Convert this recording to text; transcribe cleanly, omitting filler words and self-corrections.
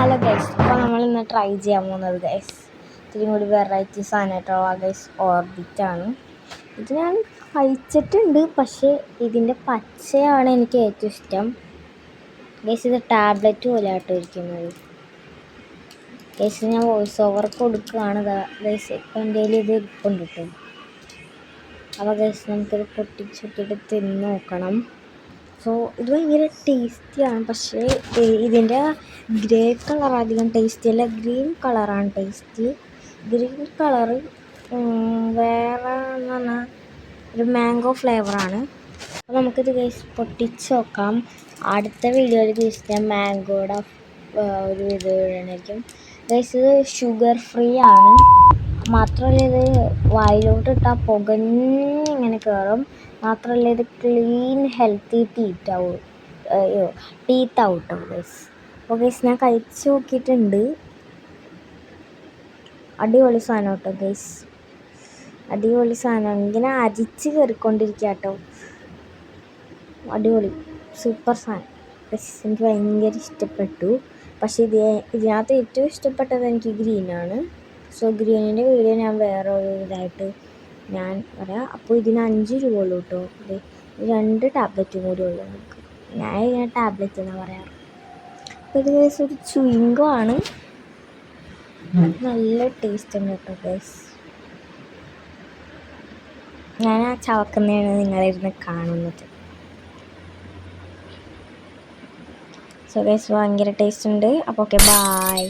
Hello guys, അപ്പോൾ നമ്മൾ ഇന്ന് ട്രൈ ചെയ്യാൻ പോകുന്നത് ഗൈസ് ഇത്തിരി കൂടി വെറൈറ്റി സാധനമായിട്ടുള്ള ഗൈസ് ഓർബിറ്റാണ്. ഇത് ഞാൻ കഴിച്ചിട്ടുണ്ട്, പക്ഷേ ഇതിൻ്റെ പച്ചയാണ് എനിക്ക് ഏറ്റവും ഇഷ്ടം ഗൈസ്. ഇത് ടാബ്ലറ്റ് പോലെ ആട്ടോ ഇരിക്കുന്നത് ഗൈസ്. ഞാൻ വോയിസ് ഓവർ കൊടുക്കുകയാണ് ഗൈസ്. ഇപ്പം എൻ്റെ കയ്യിൽ ഇത് ഇരിപ്പുണ്ട് കേട്ടോ. അപ്പോൾ ഗൈസ് നമുക്കിത് പൊട്ടിച്ചിട്ടിട്ട് തിന്ന് നോക്കണം. സോ ഇത് ഭയങ്കര ടേസ്റ്റിയാണ്, പക്ഷേ ഇതിൻ്റെ ഗ്രേ കളർ അധികം ടേസ്റ്റി അല്ല, ഗ്രീൻ കളറാണ് ടേസ്റ്റി. ഗ്രീൻ കളറ് വേറെ എന്ന് പറഞ്ഞാൽ ഒരു മാംഗോ ഫ്ലേവറാണ്. അപ്പോൾ നമുക്കിത് ഗൈസ് പൊട്ടിച്ച് നോക്കാം. അടുത്ത വീഡിയോയിൽ ഗൈസ് ഞാൻ മാംഗോയുടെ ഒരു ഇത് ഇടണമായിരിക്കും ഗൈസ്. ഇത് ഷുഗർ ഫ്രീ ആണ്, മാത്രമല്ല ഇത് വായിലോട്ട് ഇട്ടാൽ പുകഞ്ഞിങ്ങനെ കയറും. മാത്രമല്ല ഇത് ക്ലീൻ ഹെൽത്തി ടീത്ത് ഔട്ടോ ഗൈസ്. അപ്പോൾ ഗൈസ് ഞാൻ കഴിച്ച് നോക്കിയിട്ടുണ്ട്, അടിപൊളി സാധനം കേട്ടോ ഗൈസ്, അടിപൊളി സാധനം. ഇങ്ങനെ അരിച്ച് കയറിക്കൊണ്ടിരിക്കുക കേട്ടോ, അടിപൊളി സൂപ്പർ സാധനം ഗൈസ്. എനിക്ക് ഭയങ്കര ഇഷ്ടപ്പെട്ടു. പക്ഷേ ഇതിനകത്ത് ഏറ്റവും ഇഷ്ടപ്പെട്ടത് എനിക്ക് ഗ്രീനാണ്. സോ ഗ്രീനിൻ്റെ വീഡിയോ ഞാൻ വേറെ ഒരു ഇതായിട്ട് ഞാൻ പറയാം. അപ്പോൾ ഇതിന് 5 രൂപ ഉള്ളൂ കേട്ടോ. ഇത് 2 ടാബ്ലറ്റും കൂടി ഉള്ളൂ നമുക്ക്. ഞാൻ ഇങ്ങനെ ടാബ്ലറ്റ് എന്നാണ് പറയാറ്. അപ്പോൾ ഇത് ഗൈസ് ഒരു ചുയിങ്കോ ആണ്, നല്ല ടേസ്റ്റ് ഉണ്ട് കേട്ടോ ഗൈസ്. ഞാൻ ആ ചവക്കുന്നതാണ് നിങ്ങളിരുന്ന് കാണുന്നത്. സോ ഗൈസ് ഭയങ്കര ടേസ്റ്റ് ഉണ്ട്. അപ്പോൾ ഓക്കെ, ബൈ.